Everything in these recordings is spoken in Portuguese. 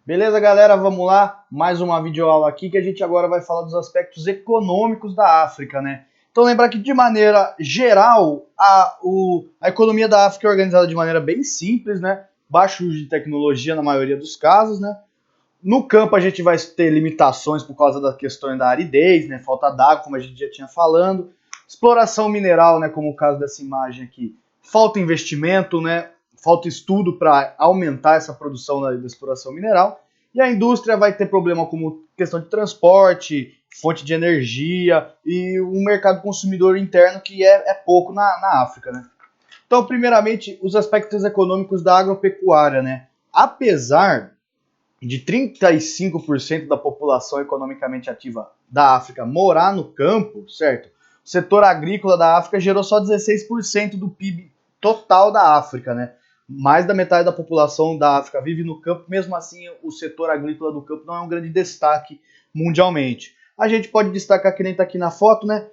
Beleza, galera? Vamos lá. Mais uma videoaula aqui que a gente agora vai falar dos aspectos econômicos da África, né? Então lembrar que de maneira geral a economia da África é organizada de maneira bem simples, né? Baixo uso de tecnologia na maioria dos casos, né? No campo a gente vai ter limitações por causa da questão da aridez, né? Falta d'água, como a gente já tinha falando. Exploração mineral, né? Como o caso dessa imagem aqui. Falta investimento, né? Falta estudo para aumentar essa produção da exploração mineral. E a indústria vai ter problema como questão de transporte, fonte de energia e um mercado consumidor interno que é pouco na África, né? Então, primeiramente, os aspectos econômicos da agropecuária, né? Apesar de 35% da população economicamente ativa da África morar no campo, certo? O setor agrícola da África gerou só 16% do PIB total da África, né? Mais da metade da população da África vive no campo, mesmo assim o setor agrícola do campo não é um grande destaque mundialmente. A gente pode destacar, que nem está aqui na foto, né?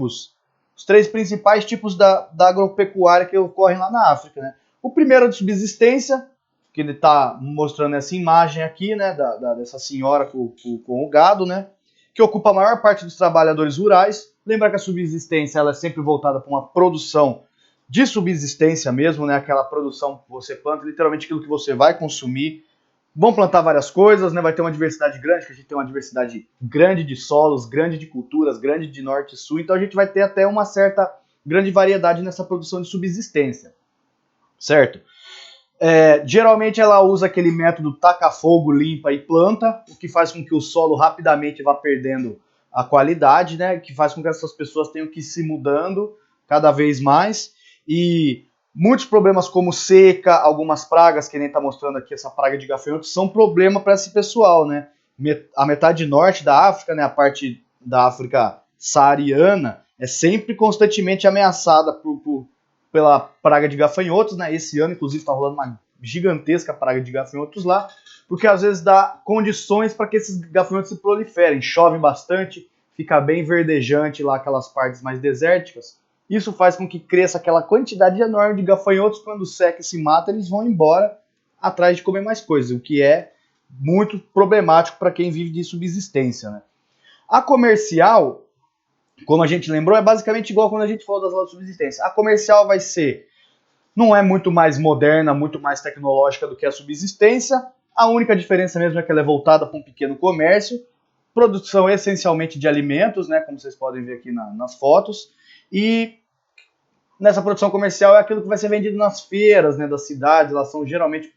Os três principais tipos da agropecuária que ocorrem lá na África, né? O primeiro é de subsistência, que ele está mostrando essa imagem aqui, né, dessa senhora com o gado, né, que ocupa a maior parte dos trabalhadores rurais. Lembra que a subsistência ela é sempre voltada para uma produção de subsistência mesmo, né, aquela produção que você planta, literalmente aquilo que você vai consumir. Vão plantar várias coisas, né, vai ter uma diversidade grande, que a gente tem uma diversidade grande de solos, grande de culturas, grande de norte e sul, então a gente vai ter até uma certa grande variedade nessa produção de subsistência, certo? Geralmente ela usa aquele método taca fogo, limpa e planta, o que faz com que o solo rapidamente vá perdendo a qualidade, né? Que faz com que essas pessoas tenham que ir se mudando cada vez mais. E muitos problemas como seca, algumas pragas, que nem está mostrando aqui, essa praga de gafanhotos, são problema para esse pessoal, né? A metade norte da África, né? A parte da África saariana, é sempre constantemente ameaçada pela praga de gafanhotos, né? Esse ano, inclusive, está rolando uma gigantesca praga de gafanhotos lá, porque às vezes dá condições para que esses gafanhotos se proliferem. Chove bastante, fica bem verdejante lá aquelas partes mais desérticas. Isso faz com que cresça aquela quantidade enorme de gafanhotos. Quando seca e se mata, eles vão embora atrás de comer mais coisas, o que é muito problemático para quem vive de subsistência, né? A comercial, como a gente lembrou, é basicamente igual quando a gente falou das aulas de subsistência. A comercial não é muito mais moderna, muito mais tecnológica do que a subsistência. A única diferença mesmo é que ela é voltada para um pequeno comércio, produção essencialmente de alimentos, né, como vocês podem ver aqui nas fotos, e nessa produção comercial é aquilo que vai ser vendido nas feiras, né, das cidades. Elas são geralmente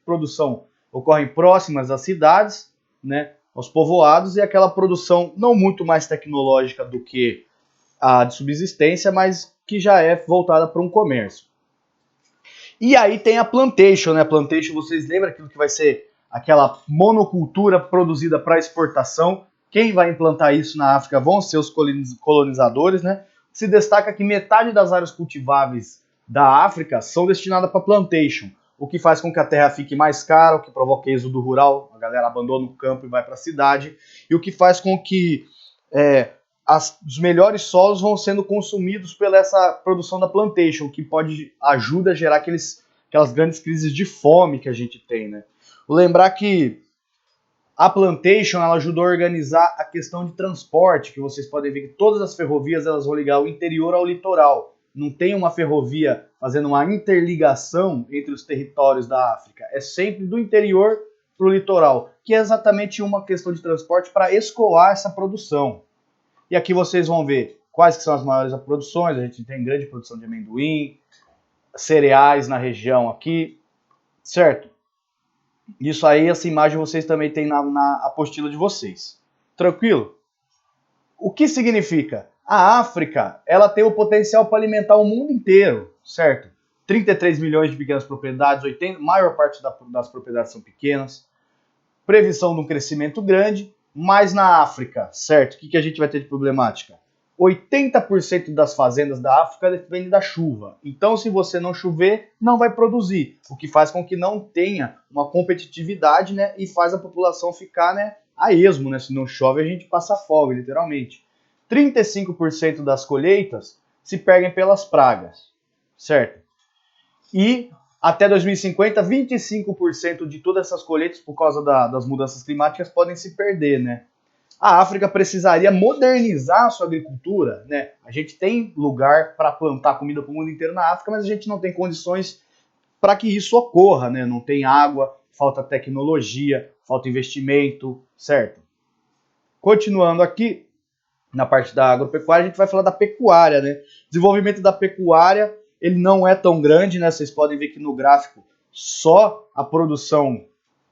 ocorrem próximas às cidades, né, aos povoados, e aquela produção não muito mais tecnológica do que a de subsistência, mas que já é voltada para um comércio. E aí tem a plantation, né? A plantation, vocês lembram aquilo que vai ser aquela monocultura produzida para exportação? Quem vai implantar isso na África vão ser os colonizadores, né? Se destaca que metade das áreas cultiváveis da África são destinadas para plantation, o que faz com que a terra fique mais cara, o que provoca êxodo rural, a galera abandona o campo e vai para a cidade, e o que faz com que os melhores solos vão sendo consumidos pela essa produção da plantation, que ajuda a gerar aquelas grandes crises de fome que a gente tem, né? Vou lembrar que a plantation ela ajudou a organizar a questão de transporte, que vocês podem ver que todas as ferrovias elas vão ligar o interior ao litoral. Não tem uma ferrovia fazendo uma interligação entre os territórios da África. É sempre do interior para o litoral, que é exatamente uma questão de transporte para escoar essa produção. E aqui vocês vão ver quais que são as maiores produções. A gente tem grande produção de amendoim, cereais na região aqui, certo? Isso aí, essa imagem vocês também têm na apostila de vocês. Tranquilo? O que significa? A África, ela tem o potencial para alimentar o mundo inteiro, certo? 33 milhões de pequenas propriedades, maior parte das propriedades são pequenas, previsão de um crescimento grande, mas na África, certo? O que a gente vai ter de problemática? 80% das fazendas da África dependem da chuva. Então, se você não chover, não vai produzir, o que faz com que não tenha uma competitividade, né? E faz a população ficar, né, a esmo, né? Se não chove, a gente passa fome, literalmente. 35% das colheitas se perdem pelas pragas, certo? E Até 2050, 25% de todas essas colheitas, por causa das mudanças climáticas, podem se perder, né? A África precisaria modernizar a sua agricultura, né? A gente tem lugar para plantar comida para o mundo inteiro na África, mas a gente não tem condições para que isso ocorra, né? Não tem água, falta tecnologia, falta investimento, certo? Continuando aqui, na parte da agropecuária, a gente vai falar da pecuária, né? Desenvolvimento da pecuária, ele não é tão grande, né? Vocês podem ver que no gráfico só a produção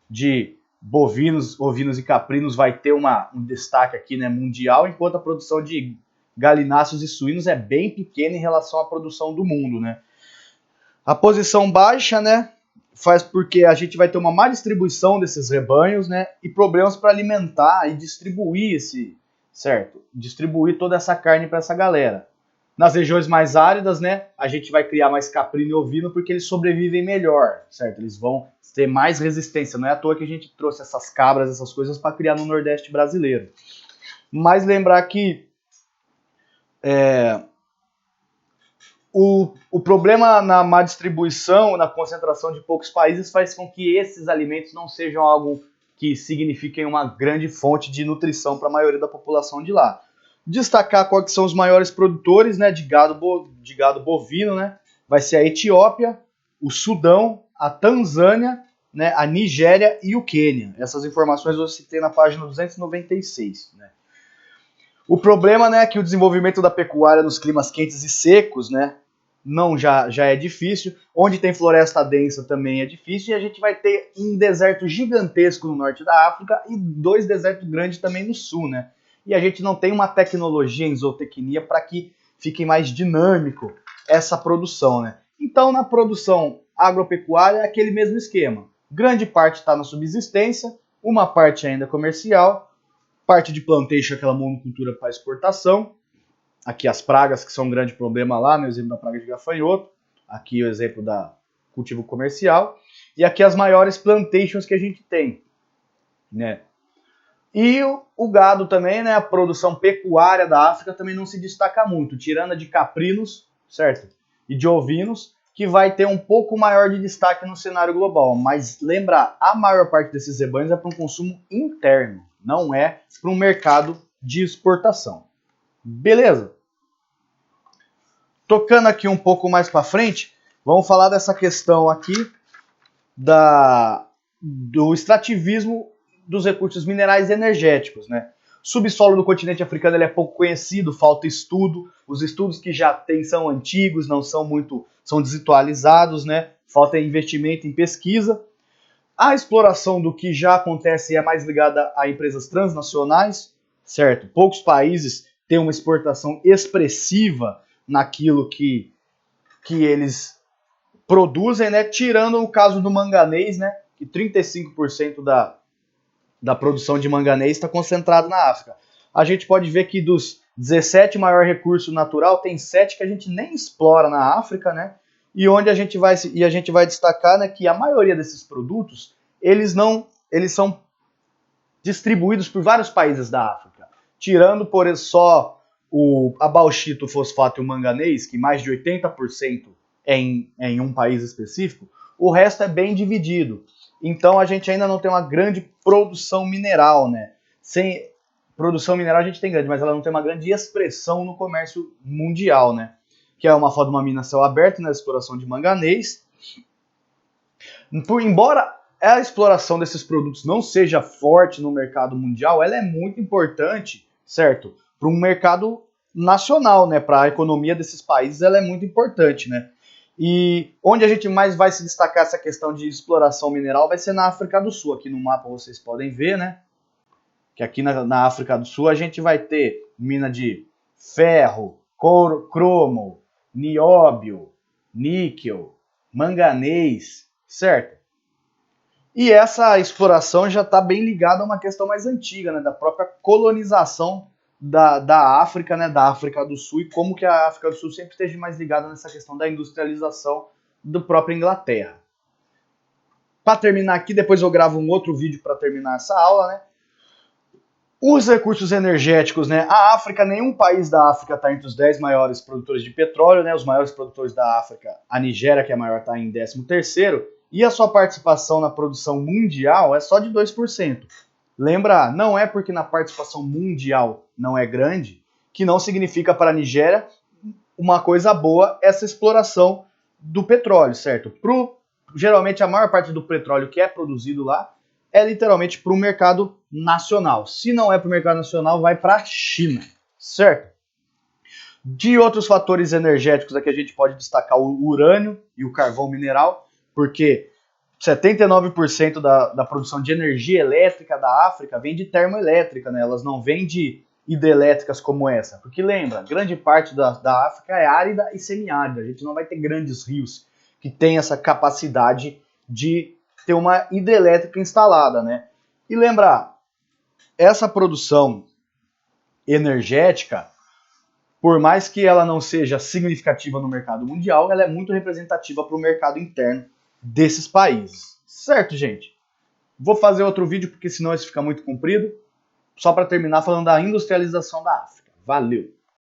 de bovinos, ovinos e caprinos vai ter um destaque aqui, né, mundial, enquanto a produção de galináceos e suínos é bem pequena em relação à produção do mundo, né? A posição baixa, né, faz porque a gente vai ter uma má distribuição desses rebanhos, né, e problemas para alimentar e distribuir distribuir toda essa carne para essa galera. Nas regiões mais áridas, né, a gente vai criar mais caprino e ovino porque eles sobrevivem melhor, certo? Eles vão ter mais resistência. Não é à toa que a gente trouxe essas cabras, essas coisas para criar no Nordeste brasileiro. Mas lembrar que o problema na má distribuição, na concentração de poucos países, faz com que esses alimentos não sejam algo que signifiquem uma grande fonte de nutrição para a maioria da população de lá. Destacar quais são os maiores produtores, né, de gado bovino, né? Vai ser a Etiópia, o Sudão, a Tanzânia, né, a Nigéria e o Quênia. Essas informações eu citei na página 296. Né? O problema, né, é que o desenvolvimento da pecuária nos climas quentes e secos, né, já é difícil. Onde tem floresta densa também é difícil. E a gente vai ter um deserto gigantesco no norte da África e 2 desertos grandes também no sul, né? E a gente não tem uma tecnologia em zootecnia para que fique mais dinâmico essa produção, né? Então, na produção agropecuária é aquele mesmo esquema. Grande parte está na subsistência, uma parte ainda comercial, parte de plantation, aquela monocultura para exportação. Aqui as pragas, que são um grande problema lá, né? O exemplo da praga de gafanhoto. Aqui o exemplo da cultivo comercial. E aqui as maiores plantations que a gente tem, né? E o gado também, né? A produção pecuária da África também não se destaca muito, tirando a de caprinos, certo? E de ovinos, que vai ter um pouco maior de destaque no cenário global. Mas lembrar, a maior parte desses rebanhos é para um consumo interno, não é para um mercado de exportação. Beleza? Tocando aqui um pouco mais para frente, vamos falar dessa questão aqui do extrativismo dos recursos minerais e energéticos, né? O subsolo do continente africano ele é pouco conhecido, falta estudo. Os estudos que já tem são antigos, não são muito, são desatualizados, né? Falta investimento em pesquisa. A exploração do que já acontece é mais ligada a empresas transnacionais, certo? Poucos países têm uma exportação expressiva naquilo que eles produzem, né? Tirando o caso do manganês, né? Que 35% da produção de manganês está concentrado na África. A gente pode ver que dos 17 maior recurso natural, tem 7 que a gente nem explora na África, né? E onde a gente vai destacar, né, que a maioria desses produtos, eles são distribuídos por vários países da África. Tirando por só a bauxita, o fosfato e o manganês, que mais de 80% é em um país específico, o resto é bem dividido. Então a gente ainda não tem uma grande produção mineral, né? Sem produção mineral a gente tem grande, mas ela não tem uma grande expressão no comércio mundial, né? Que é uma foto de uma mina a céu aberto na exploração de manganês. Embora a exploração desses produtos não seja forte no mercado mundial, ela é muito importante, certo? Para um mercado nacional, né? Para a economia desses países, ela é muito importante, né? E onde a gente mais vai se destacar essa questão de exploração mineral vai ser na África do Sul. Aqui no mapa vocês podem ver, né? Que aqui na África do Sul a gente vai ter mina de ferro, couro, cromo, nióbio, níquel, manganês, certo? E essa exploração já está bem ligada a uma questão mais antiga, né? Da própria colonização da África, né, da África do Sul, e como que a África do Sul sempre esteve mais ligada nessa questão da industrialização do próprio Inglaterra. Para terminar aqui, depois eu gravo um outro vídeo para terminar essa aula, né? Os recursos energéticos, né? A África, nenhum país da África está entre os 10 maiores produtores de petróleo, né? Os maiores produtores da África, a Nigéria, que é a maior, está em 13º, e a sua participação na produção mundial é só de 2%. Lembra, não é porque na participação mundial não é grande, que não significa para a Nigéria uma coisa boa essa exploração do petróleo, certo? Geralmente a maior parte do petróleo que é produzido lá é literalmente para o mercado nacional. Se não é para o mercado nacional, vai para a China, certo? De outros fatores energéticos aqui a gente pode destacar o urânio e o carvão mineral, porque 79% da produção de energia elétrica da África vem de termoelétrica, né? Elas não vêm de hidrelétricas como essa. Porque lembra, grande parte da África é árida e semiárida. A gente não vai ter grandes rios que têm essa capacidade de ter uma hidrelétrica instalada, né? E lembrar, essa produção energética, por mais que ela não seja significativa no mercado mundial, ela é muito representativa para o mercado interno desses países. Certo, gente? Vou fazer outro vídeo porque senão esse fica muito comprido. Só para terminar falando da industrialização da África. Valeu!